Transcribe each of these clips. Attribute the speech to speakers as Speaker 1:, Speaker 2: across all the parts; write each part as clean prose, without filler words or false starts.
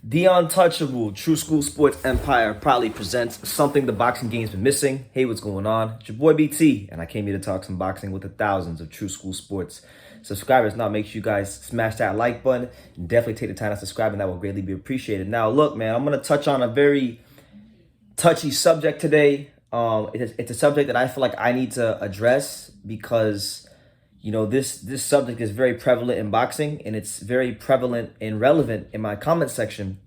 Speaker 1: The Untouchable True School Sports Empire proudly presents something the boxing game's been missing. Hey, what's going on? It's your boy BT, and I came here to talk some boxing with the thousands of True School Sports subscribers. Now, make sure you guys smash that like button and definitely take the time to subscribe, and that will greatly be appreciated. Now, look, man, I'm going to touch on a very touchy subject today. It's a subject that I feel like I need to address because this subject is very prevalent in boxing, and it's very prevalent and relevant in my comment section.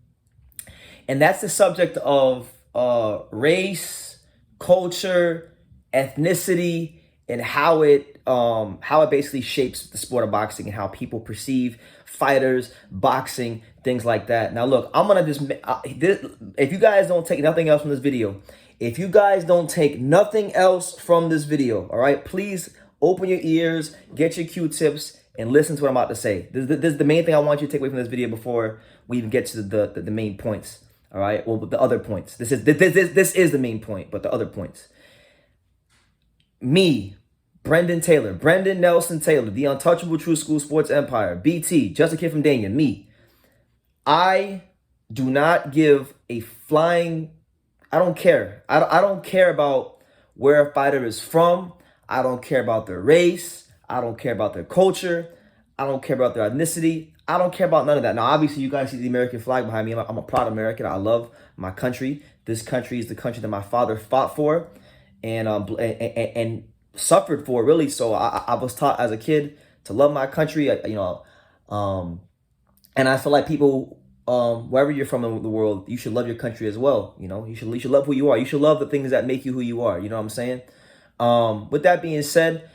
Speaker 1: And that's the subject of race, culture, ethnicity, and how it basically shapes the sport of boxing and how people perceive fighters, boxing, things like that. Now, look, I'm gonna just if you guys don't take nothing else from this video, all right, please open your ears, get your Q-tips, and listen to what I'm about to say. This is the main thing I want you to take away from this video before we even get to the main points. All right, well, the other points. This is the main point, but the other points. Me, Brendan Nelson Taylor, the Untouchable True School Sports Empire, BT, just a kid from Dania. Me, I do not give a flying. I don't care. I don't care about where a fighter is from. I don't care about their race. I don't care about their culture. I don't care about their ethnicity. I don't care about none of that. Now, obviously, you guys see the American flag behind me. I'm a proud American. I love my country. This country is the country that my father fought for and suffered for, really. So I was taught as a kid to love my country. And I feel like people, wherever you're from in the world, you should love your country as well. You should love who you are. You should love the things that make you who you are. You know what I'm saying? With that being said,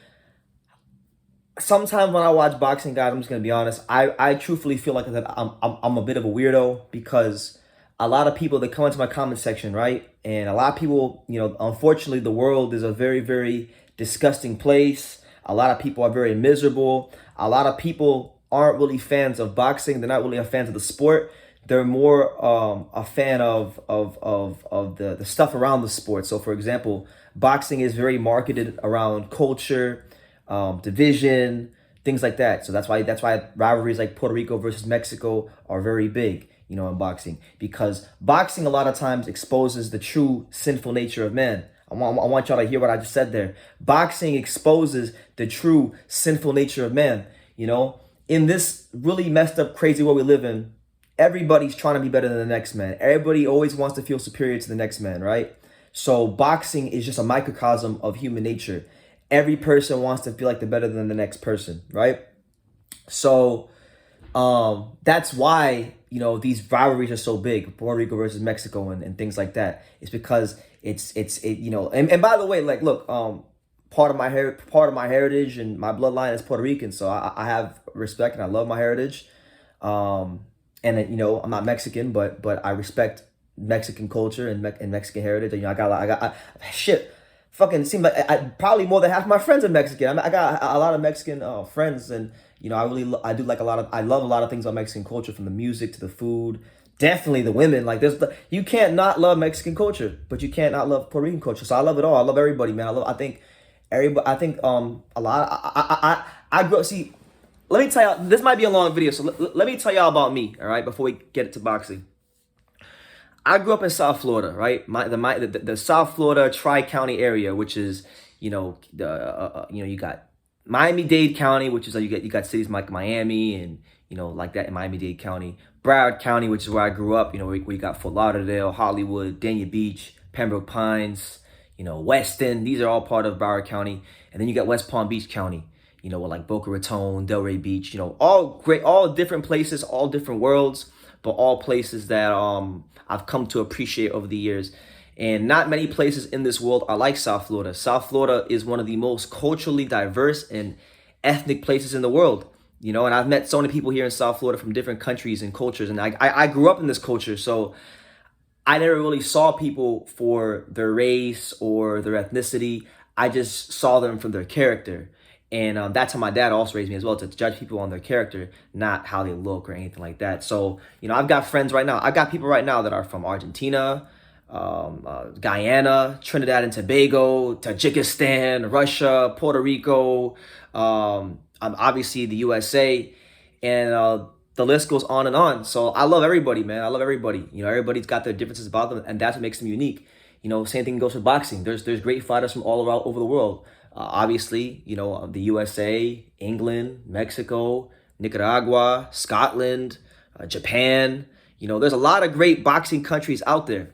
Speaker 1: sometimes when I watch boxing, guys, I'm just gonna be honest. I truthfully feel like that I'm a bit of a weirdo because a lot of people that come into my comment section, right? And a lot of people, unfortunately, the world is a very, very disgusting place. A lot of people are very miserable. A lot of people aren't really fans of boxing. They're not really fans of the sport. They're more a fan of the stuff around the sport. So, for example, boxing is very marketed around culture, division, things like that. So that's why rivalries like Puerto Rico versus Mexico are very big, in boxing, because boxing a lot of times exposes the true sinful nature of man. I want y'all to hear what I just said there. Boxing exposes the true sinful nature of man. In this really messed up, crazy world we live in, everybody's trying to be better than the next man. Everybody always wants to feel superior to the next man, right? So boxing is just a microcosm of human nature. Every person wants to feel like they're better than the next person, right? So that's why, these rivalries are so big, Puerto Rico versus Mexico and things like that. It's because and by the way, like, look, part of my heritage and my bloodline is Puerto Rican, so I have respect and I love my heritage. And I'm not Mexican, but I respect Mexican culture and Mexican heritage. I got shit. Fucking seems like I probably more than half my friends are Mexican. I got a lot of Mexican friends, and I love a lot of things about Mexican culture, from the music to the food. Definitely the women. Like, you can't not love Mexican culture, but you can't not love Puerto Rican culture. So I love it all. I love everybody, man. I think everybody. I think a lot. I grew up. See, let me tell y'all. This might be a long video, so let me tell y'all about me. All right, before we get into boxing. I grew up in South Florida, right? The South Florida Tri-County area, which is, you got Miami-Dade County, which is you got cities like Miami and like that in Miami-Dade County, Broward County, which is where I grew up. Where you got Fort Lauderdale, Hollywood, Dania Beach, Pembroke Pines, Weston. These are all part of Broward County, and then you got West Palm Beach County. With like Boca Raton, Delray Beach. All great, all different places, all different worlds, but all places that I've come to appreciate over the years. And not many places in this world are like South Florida. South Florida is one of the most culturally diverse and ethnic places in the world. And I've met so many people here in South Florida from different countries and cultures. And I grew up in this culture, so I never really saw people for their race or their ethnicity. I just saw them from their character. And that's how my dad also raised me as well, to judge people on their character, not how they look or anything like that. So, I've got friends right now. I got people right now that are from Argentina, Guyana, Trinidad and Tobago, Tajikistan, Russia, Puerto Rico, obviously the USA. And the list goes on and on. So I love everybody, man. I love everybody. Everybody's got their differences about them, and that's what makes them unique. Same thing goes for boxing. There's great fighters from all around over the world. Obviously, the USA, England, Mexico, Nicaragua, Scotland, Japan. There's a lot of great boxing countries out there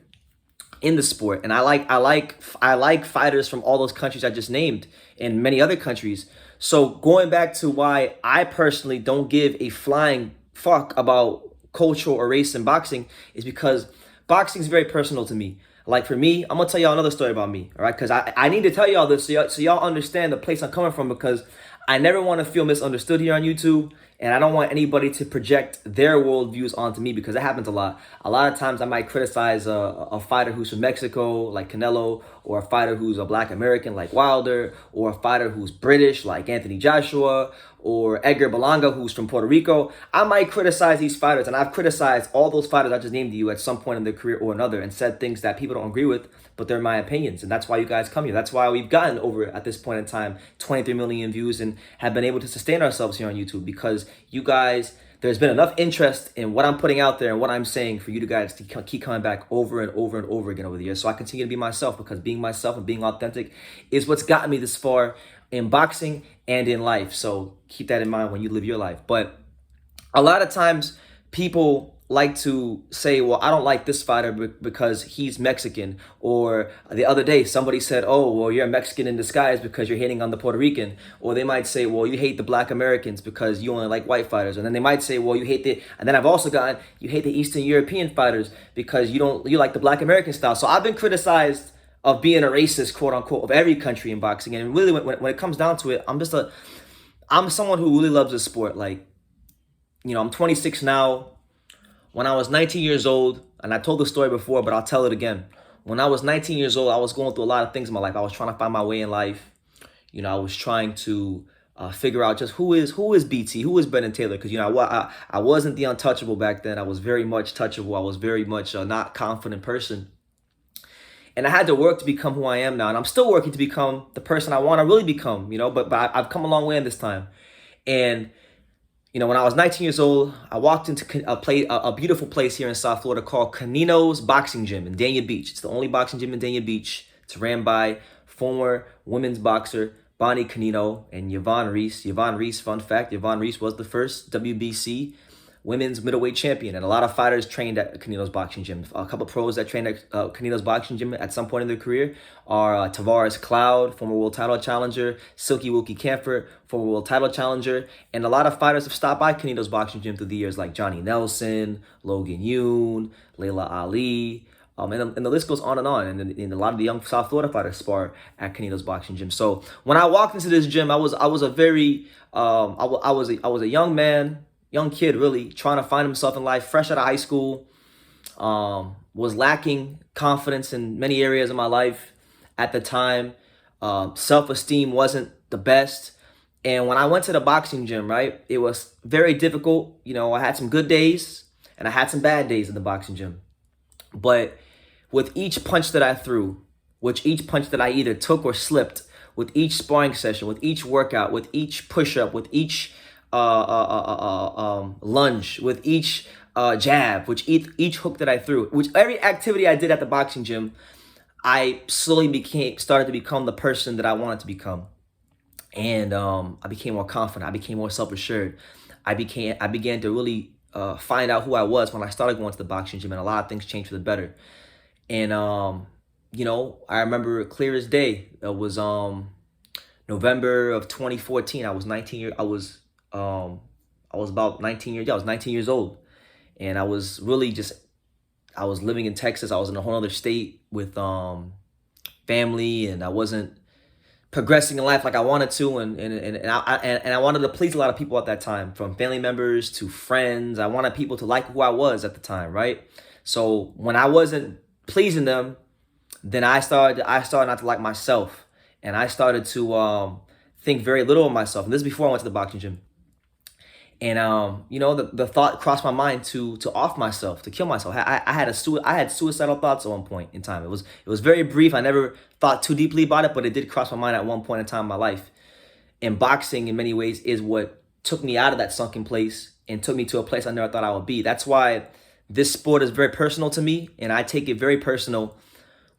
Speaker 1: in the sport, and I like fighters from all those countries I just named and many other countries. So going back to why I personally don't give a flying fuck about culture or race in boxing is because boxing is very personal to me. Like for me, I'm gonna tell y'all another story about me, all right? Because I need to tell y'all this so y'all understand the place I'm coming from, because I never want to feel misunderstood here on YouTube, and I don't want anybody to project their worldviews onto me, because that happens a lot. A lot of times I might criticize a fighter who's from Mexico, like Canelo, or a fighter who's a Black American, like Wilder, or a fighter who's British, like Anthony Joshua, or Edgar Berlanga, who's from Puerto Rico. I might criticize these fighters, and I've criticized all those fighters I just named to you at some point in their career or another, and said things that people don't agree with, but they're my opinions, and that's why you guys come here. That's why we've gotten over, at this point in time, 23 million views and have been able to sustain ourselves here on YouTube, because you guys, there's been enough interest in what I'm putting out there and what I'm saying for you to guys to keep coming back over and over and over again over the years. So I continue to be myself, because being myself and being authentic is what's gotten me this far in boxing and in life. So keep that in mind when you live your life. But a lot of times people like to say, well, I don't like this fighter because he's Mexican. Or the other day, somebody said, oh, well, you're a Mexican in disguise because you're hating on the Puerto Rican. Or they might say, well, you hate the Black Americans because you only like white fighters. And then they might say, well, you hate and then I've also gotten, you hate the Eastern European fighters because you like the Black American style. So I've been criticized of being a racist, quote unquote, of every country in boxing. And really, when it comes down to it, I'm someone who really loves this sport. Like, I'm 26 now. When I was 19 years old, and I told the story before, but I'll tell it again. When I was 19 years old, I was going through a lot of things in my life. I was trying to find my way in life. I was trying to figure out just who is BT, who is Brendan Taylor, because I wasn't the untouchable back then. I was very much touchable. I was very much a not confident person. And I had to work to become who I am now. And I'm still working to become the person I want to really become, but I've come a long way in this time. And, when I was 19 years old, I walked into a beautiful place here in South Florida called Canino's Boxing Gym in Dania Beach. It's the only boxing gym in Dania Beach. It's ran by former women's boxer Bonnie Canino and Yvonne Reese. Yvonne Reese, fun fact, Yvonne Reese was the first WBC women's middleweight champion, and a lot of fighters trained at Canino's Boxing Gym. A couple pros that trained at Canino's Boxing Gym at some point in their career are Tavares Cloud, former world title challenger, Silky Wilkie Camphor, former world title challenger, and a lot of fighters have stopped by Canino's Boxing Gym through the years, like Johnny Nelson, Logan Yoon, Layla Ali, and the list goes on, and a lot of the young South Florida fighters spar at Canino's Boxing Gym. So when I walked into this gym, I was a young man, young kid, really trying to find himself in life, fresh out of high school, was lacking confidence in many areas of my life at the time. Self-esteem wasn't the best. And when I went to the boxing gym, right, it was very difficult. I had some good days and I had some bad days in the boxing gym. But with each punch that I threw, with each punch that I either took or slipped, with each sparring session, with each workout, with each push-up, with each lunge, with each jab, which each hook that I threw, which every activity I did at the boxing gym, I slowly started to become the person that I wanted to become. And I became more confident. I became more self-assured. I began to really find out who I was when I started going to the boxing gym, and a lot of things changed for the better. And I remember clear as day. It was November of 2014. I was 19 years. I was about 19 years. Yeah, I was 19 years old, and I was really I was living in Texas. I was in a whole other state with family, and I wasn't progressing in life like I wanted to, and I wanted to please a lot of people at that time, from family members to friends. I wanted people to like who I was at the time, right? So when I wasn't pleasing them, then I started not to like myself, and I started to think very little of myself. And this is before I went to the boxing gym. And the thought crossed my mind to off myself, to kill myself. I had suicidal thoughts at one point in time. It was very brief. I never thought too deeply about it, but it did cross my mind at one point in time in my life. And boxing, in many ways, is what took me out of that sunken place and took me to a place I never thought I would be. That's why this sport is very personal to me, and I take it very personal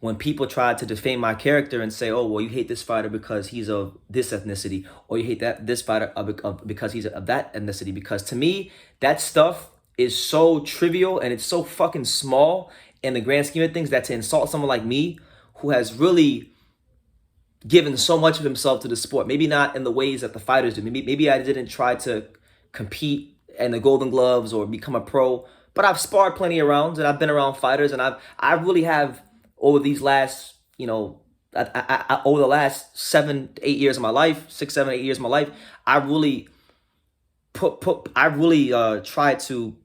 Speaker 1: when people try to defame my character and say, "Oh, well, you hate this fighter because he's of this ethnicity, or you hate this fighter because he's of that ethnicity." Because to me, that stuff is so trivial and it's so fucking small in the grand scheme of things that to insult someone like me, who has really given so much of himself to the sport, maybe not in the ways that the fighters do. Maybe I didn't try to compete in the Golden Gloves or become a pro, but I've sparred plenty of rounds and I've been around fighters, and I really have over these last, over the last 7, 8 years of my life, 6, 7, 8 years of my life, I really tried to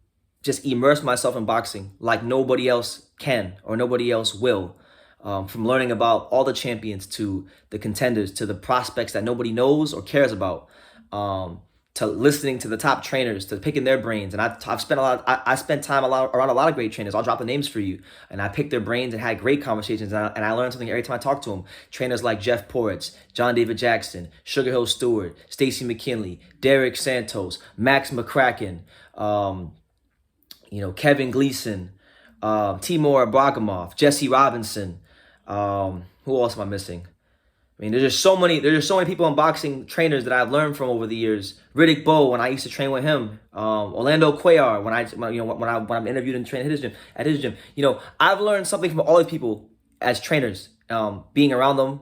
Speaker 1: just immerse myself in boxing like nobody else can or nobody else will. From learning about all the champions to the contenders to the prospects that nobody knows or cares about, to listening to the top trainers, to picking their brains. And I've spent I spent time around a lot of great trainers. I'll drop the names for you. And I picked their brains and had great conversations. And I learned something every time I talk to them. Trainers like Jeff Poritz, John David Jackson, Sugar Hill Stewart, Stacey McKinley, Derek Santos, Max McCracken, Kevin Gleason, Timur Abragamov, Jesse Robinson. Who else am I missing? I mean, there's just so many people in boxing trainers that I've learned from over the years. Riddick Bowe, when I used to train with him. Orlando Cuellar, when I'm interviewed and train at his gym. I've learned something from all these people as trainers, being around them,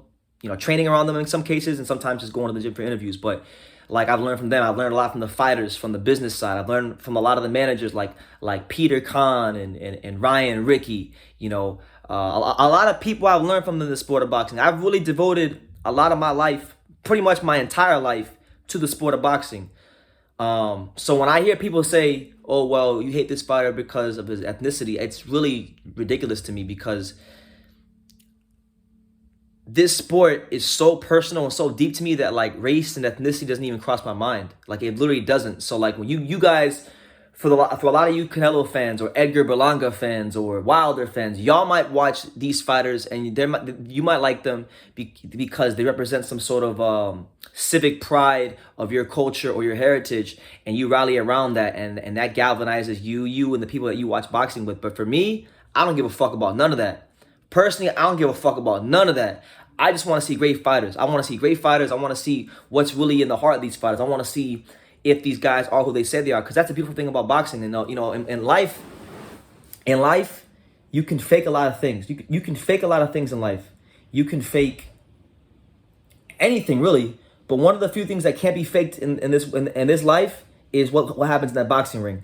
Speaker 1: training around them in some cases, and sometimes just going to the gym for interviews. But like, I've learned from them. I've learned a lot from the fighters, from the business side. I've learned from a lot of the managers like Peter Kahn and Ryan Rickey. A lot of people I've learned from in the sport of boxing. I've really devoted a lot of my life, pretty much my entire life, to the sport of boxing. So when I hear people say, "Oh, well, you hate this fighter because of his ethnicity," it's really ridiculous to me, because this sport is so personal and so deep to me that like race and ethnicity doesn't even cross my mind. Like, it literally doesn't. So like, when you guys, for a lot of you Canelo fans or Edgar Berlanga fans or Wilder fans, y'all might watch these fighters and you might like them because they represent some sort of civic pride of your culture or your heritage, and you rally around that, and that galvanizes you and the people that you watch boxing with. But for me, I don't give a fuck about none of that. Personally, I don't give a fuck about none of that. I just want to see great fighters. I want to see great fighters. I want to see what's really in the heart of these fighters. I want to see if these guys are who they say they are, because that's the beautiful thing about boxing. And in life, you can fake a lot of things. You can fake a lot of things in life. You can fake anything, really. But one of the few things that can't be faked in this life is what happens in that boxing ring.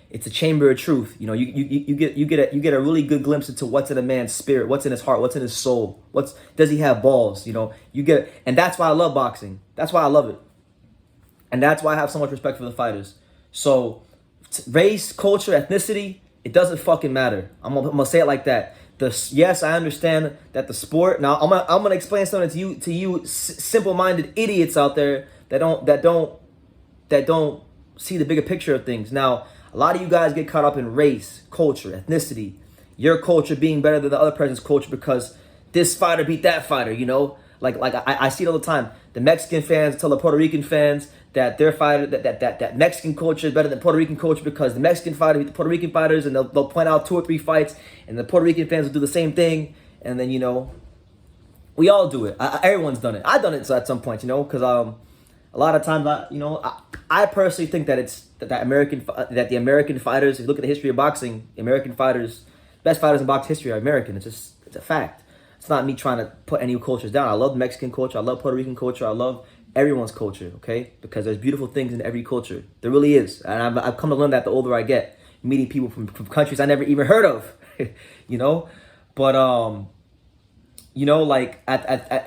Speaker 1: It's a chamber of truth. You get a really good glimpse into what's in a man's spirit, what's in his heart, what's in his soul. Does he have balls? And that's why I love boxing. That's why I love it. And that's why I have so much respect for the fighters. So race, culture, ethnicity, it doesn't fucking matter. I'm gonna say it like that. Yes, I understand that the sport. Now I'm gonna explain something to you simple-minded idiots out there that don't see the bigger picture of things. Now, a lot of you guys get caught up in race, culture, ethnicity, your culture being better than the other person's culture because this fighter beat that fighter. Like I see it all the time. The Mexican fans tell the Puerto Rican fans that their fighter, that Mexican culture is better than Puerto Rican culture because the Mexican fighter beat the Puerto Rican fighters, and they'll point out 2 or 3 fights, and the Puerto Rican fans will do the same thing, and then we all do it. Everyone's done it. I've done it at some point, because a lot of times I personally think that the American fighters, if you look at the history of boxing, the American fighters, best fighters in boxing history are American. It's a fact. It's not me trying to put any cultures down. I love Mexican culture. I love Puerto Rican culture. I love everyone's culture, okay? Because there's beautiful things in every culture. There really is. And I've come to learn that the older I get, meeting people from countries I never even heard of, But,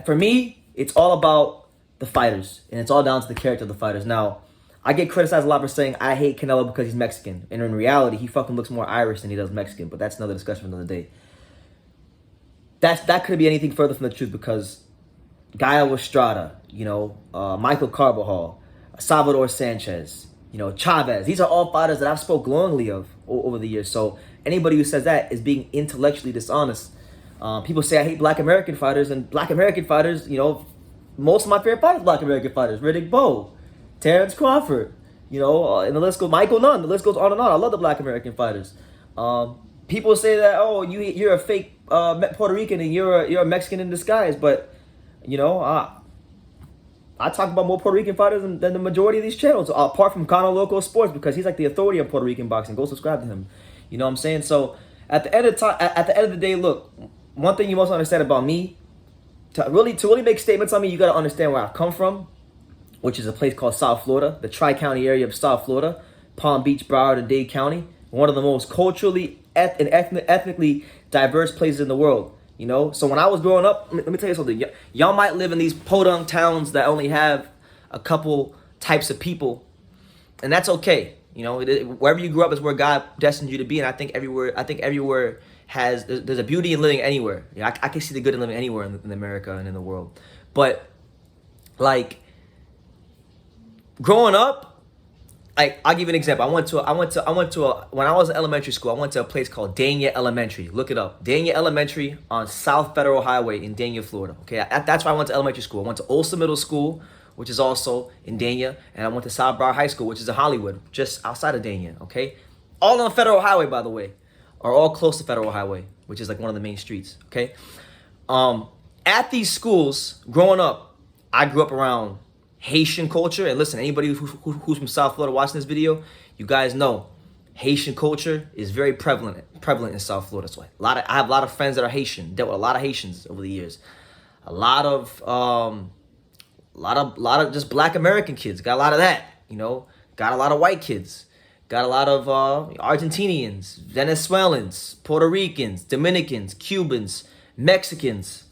Speaker 1: for me, it's all about the fighters. And it's all down to the character of the fighters. Now, I get criticized a lot for saying I hate Canelo because he's Mexican. And in reality, he fucking looks more Irish than he does Mexican. But that's another discussion for another day. That couldn't be anything further from the truth, because Gaio Estrada, Michael Carbajal, Salvador Sanchez, Chavez. These are all fighters that I've spoke glowingly of over the years. So anybody who says that is being intellectually dishonest. People say I hate Black American fighters, and Black American fighters, most of my favorite fighters are Black American fighters. Riddick Bowe, Terrence Crawford, and the list goes. Michael Nunn. The list goes on and on. I love the Black American fighters. People say that, oh, you're a fake Puerto Rican and you're a Mexican in disguise, but I talk about more Puerto Rican fighters than the majority of these channels, apart from Cano Loco Sports, because he's like the authority on Puerto Rican boxing. Go subscribe to him. You know what I'm saying? So at the end of the day, look, one thing you must understand about me, to really make statements on me, you got to understand where I come from, which is a place called South Florida, the Tri-County area of South Florida, Palm Beach, Broward, and Dade County, one of the most culturally and ethnically diverse places in the world. So when I was growing up, let me tell you something. Y'all might live in these podunk towns that only have a couple types of people, and that's okay. Wherever you grew up is where God destined you to be, and I think everywhere there's a beauty in living anywhere. I can see the good in living anywhere in America and in the world. But like growing up, I'll give you an example. When I was in elementary school, I went to a place called Dania Elementary. Look it up. Dania Elementary on South Federal Highway in Dania, Florida. Okay, that's why I went to elementary school. I went to Olsa Middle School, which is also in Dania, and I went to South Broward High School, which is in Hollywood, just outside of Dania. Okay, all on Federal Highway, by the way, or all close to Federal Highway, which is like one of the main streets. Okay, at these schools, growing up, I grew up around Haitian culture. And listen, anybody who's from South Florida watching this video, you guys know Haitian culture is very prevalent in South Florida. So I have a lot of friends that are Haitian, dealt with a lot of Haitians over the years. A lot of just Black American kids, got a lot of that. Got a lot of white kids, got a lot of Argentinians, Venezuelans, Puerto Ricans, Dominicans, Cubans, Mexicans.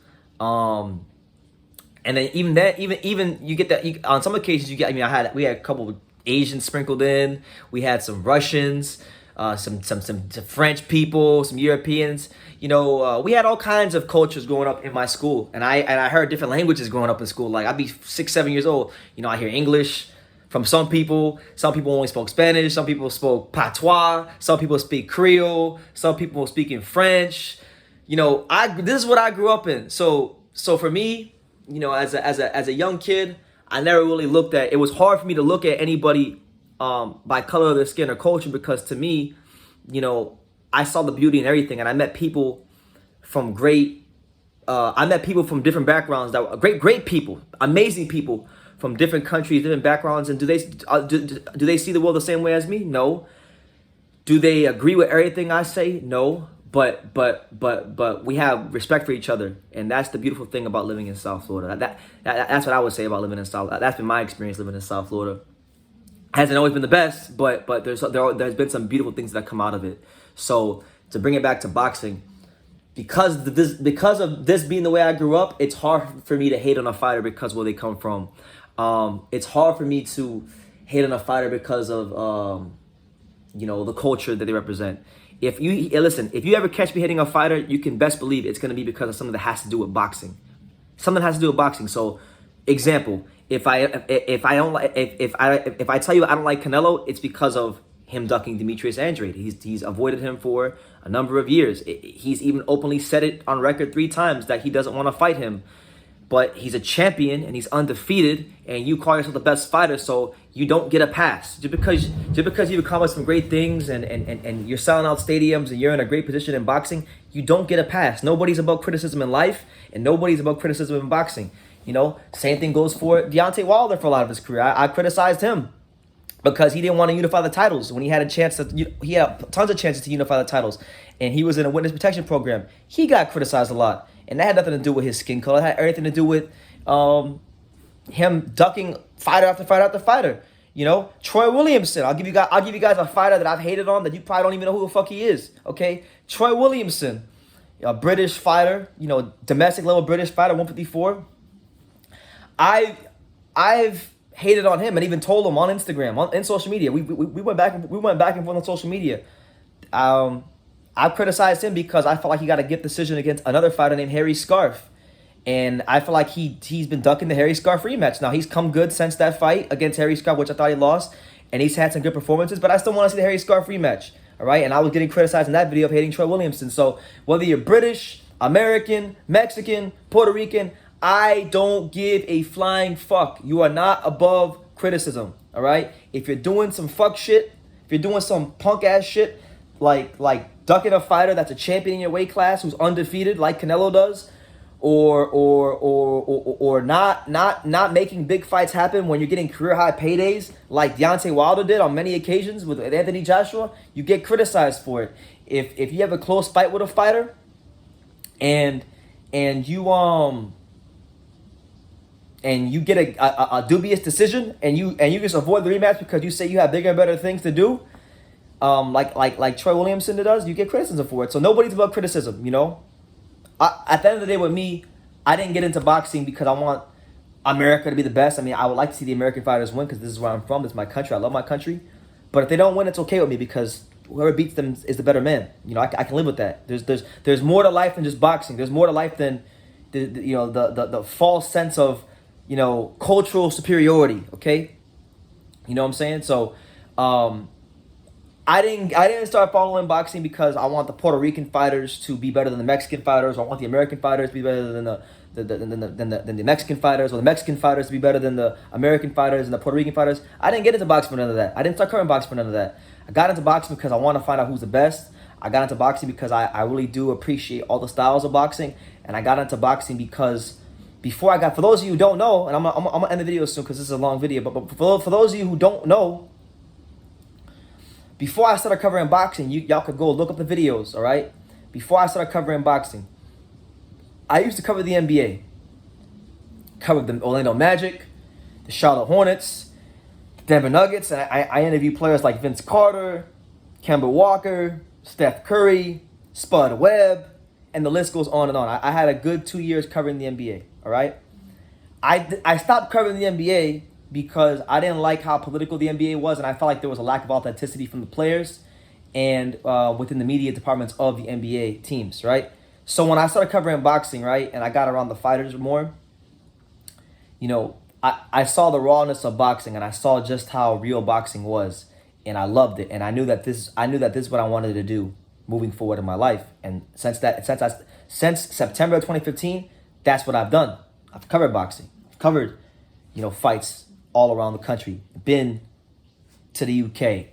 Speaker 1: And then even you get that on some occasions you get. We had a couple of Asians sprinkled in. We had some Russians, some French people, some Europeans. We had all kinds of cultures growing up in my school, and I heard different languages growing up in school. Like I'd be 6-7 years old. I hear English from some people. Some people only spoke Spanish. Some people spoke Patois. Some people speak Creole. Some people speak in French. This is what I grew up in. So for me, as a young kid, I never really looked at. It was hard for me to look at anybody by color of their skin or culture, because to me, I saw the beauty in everything, and I met people from different backgrounds that were great people, amazing people from different countries, different backgrounds. And do they see the world the same way as me? No. Do they agree with everything I say? No. But we have respect for each other, and that's the beautiful thing about living in South Florida. That's what I would say about living in South. That's been my experience living in South Florida. Hasn't always been the best, but there's been some beautiful things that come out of it. So to bring it back to boxing, because of this being the way I grew up, it's hard for me to hate on a fighter because where they come from. It's hard for me to hate on a fighter because of the culture that they represent. If you ever catch me hitting a fighter, you can best believe it's going to be because of something that has to do with boxing. Something has to do with boxing. So, example, if I tell you I don't like Canelo, it's because of him ducking Demetrius Andrade. He's avoided him for a number of years. He's even openly said it on record 3 times that he doesn't want to fight him. But he's a champion and he's undefeated, and you call yourself the best fighter, so you don't get a pass. Just because you've accomplished some great things and you're selling out stadiums and you're in a great position in boxing, you don't get a pass. Nobody's above criticism in life, and nobody's above criticism in boxing. Same thing goes for Deontay Wilder for a lot of his career. I criticized him because he didn't want to unify the titles when he had a chance he had tons of chances to unify the titles, and he was in a witness protection program. He got criticized a lot. And that had nothing to do with his skin color. It had everything to do with him ducking fighter after fighter after fighter. Troy Williamson. I'll give you guys a fighter that I've hated on that you probably don't even know who the fuck he is. Okay, Troy Williamson, a British fighter. Domestic level British fighter, 154. I've hated on him and even told him on Instagram, in social media. We went back and forth on social media. I criticized him because I felt like he got a gift decision against another fighter named Harry Scarf. And I feel like he's been ducking the Harry Scarf rematch. Now, he's come good since that fight against Harry Scarf, which I thought he lost. And he's had some good performances, but I still want to see the Harry Scarf rematch. All right? And I was getting criticized in that video of hating Troy Williamson. So whether you're British, American, Mexican, Puerto Rican, I don't give a flying fuck. You are not above criticism, all right? If you're doing some fuck shit, if you're doing some punk ass shit, like ducking a fighter that's a champion in your weight class who's undefeated like Canelo does, or not making big fights happen when you're getting career high paydays like Deontay Wilder did on many occasions with Anthony Joshua, you get criticized for it. If you have a close fight with a fighter and you get a dubious decision and you just avoid the rematch because you say you have bigger and better things to do, like Troy Williamson does, you get criticism for it. So nobody's above criticism, you know. At the end of the day, with me, I didn't get into boxing because I want America to be the best. I mean, I would like to see the American fighters win because this is where I'm from. This is my country. I love my country. But if they don't win, it's okay with me because whoever beats them is the better man. You know, I can live with that. There's more to life than just boxing. There's more to life than the false sense of, you know, cultural superiority. Okay, you know what I'm saying? So, I didn't start following boxing because I want the Puerto Rican fighters to be better than the Mexican fighters, or I want the American fighters to be better than the Mexican fighters, or the Mexican fighters to be better than the American fighters and the Puerto Rican fighters. I didn't get into boxing for none of that. I didn't start covering boxing for none of that. I got into boxing because I want to find out who's the best. I got into boxing because I really do appreciate all the styles of boxing, and I got into boxing because for those of you who don't know, and I'm gonna end the video soon because this is a long video, but for those of you who don't know, before I started covering boxing, y'all could go look up the videos, all right? Before I started covering boxing, I used to cover the NBA. Covered the Orlando Magic, the Charlotte Hornets, the Denver Nuggets, and I interviewed players like Vince Carter, Kemba Walker, Steph Curry, Spud Webb, and the list goes on and on. I had a good 2 years covering the NBA, all right? I stopped covering the NBA because I didn't like how political the NBA was, and I felt like there was a lack of authenticity from the players and within the media departments of the NBA teams, right? So when I started covering boxing, right, and I got around the fighters more, you know, I saw the rawness of boxing, and I saw just how real boxing was, and I loved it, and I knew that this is what I wanted to do moving forward in my life. And since September of 2015, that's what I've done. I've covered boxing. I've covered, you know, fights all around the country, been to the UK,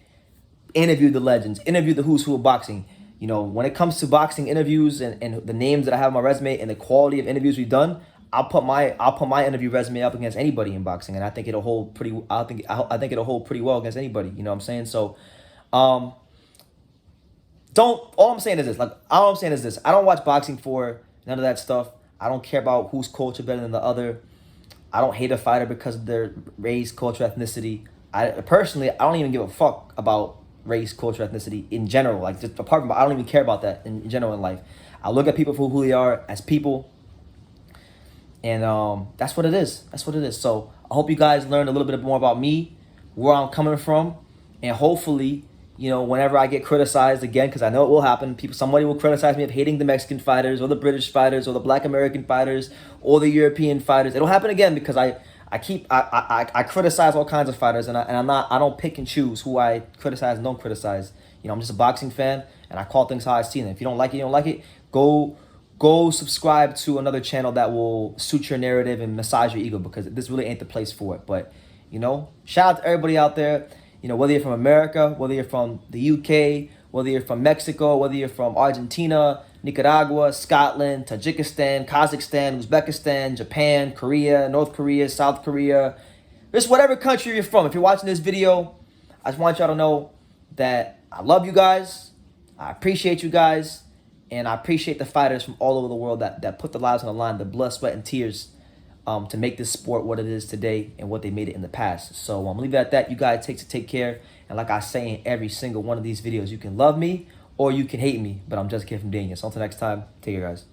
Speaker 1: interviewed the legends, interviewed the who's who of boxing. You know, when it comes to boxing interviews and the names that I have on my resume and the quality of interviews we've done, I'll put my interview resume up against anybody in boxing, and I think it'll hold pretty. I think it'll hold pretty well against anybody. You know what I'm saying? So, all I'm saying is this. I don't watch boxing for none of that stuff. I don't care about whose culture better than the other. I don't hate a fighter because of their race, culture, ethnicity. I don't even give a fuck about race, culture, ethnicity in general. Like, just apart from, I don't even care about that in general in life. I look at people for who they are as people, and that's what it is. That's what it is. So I hope you guys learned a little bit more about me, where I'm coming from, and hopefully, you know, whenever I get criticized again, because I know it will happen, somebody will criticize me of hating the Mexican fighters or the British fighters or the Black American fighters or the European fighters. It'll happen again because I criticize all kinds of fighters, and I don't pick and choose who I criticize and don't criticize. You know, I'm just a boxing fan, and I call things how I see them. If you don't like it, you don't like it. Go subscribe to another channel that will suit your narrative and massage your ego, because this really ain't the place for it. But, you know, shout out to everybody out there. You know, whether you're from America, whether you're from the UK, whether you're from Mexico, whether you're from Argentina, Nicaragua, Scotland, Tajikistan, Kazakhstan, Uzbekistan, Japan, Korea, North Korea, South Korea, just whatever country you're from. If you're watching this video, I just want y'all to know that I love you guys, I appreciate you guys, and I appreciate the fighters from all over the world that put their lives on the line, the blood, sweat, and tears to make this sport what it is today and what they made it in the past. So I'm gonna leave it at that. You guys take care. And like I say in every single one of these videos, you can love me or you can hate me, but I'm just a kid from Daniel. So until next time, take care, guys.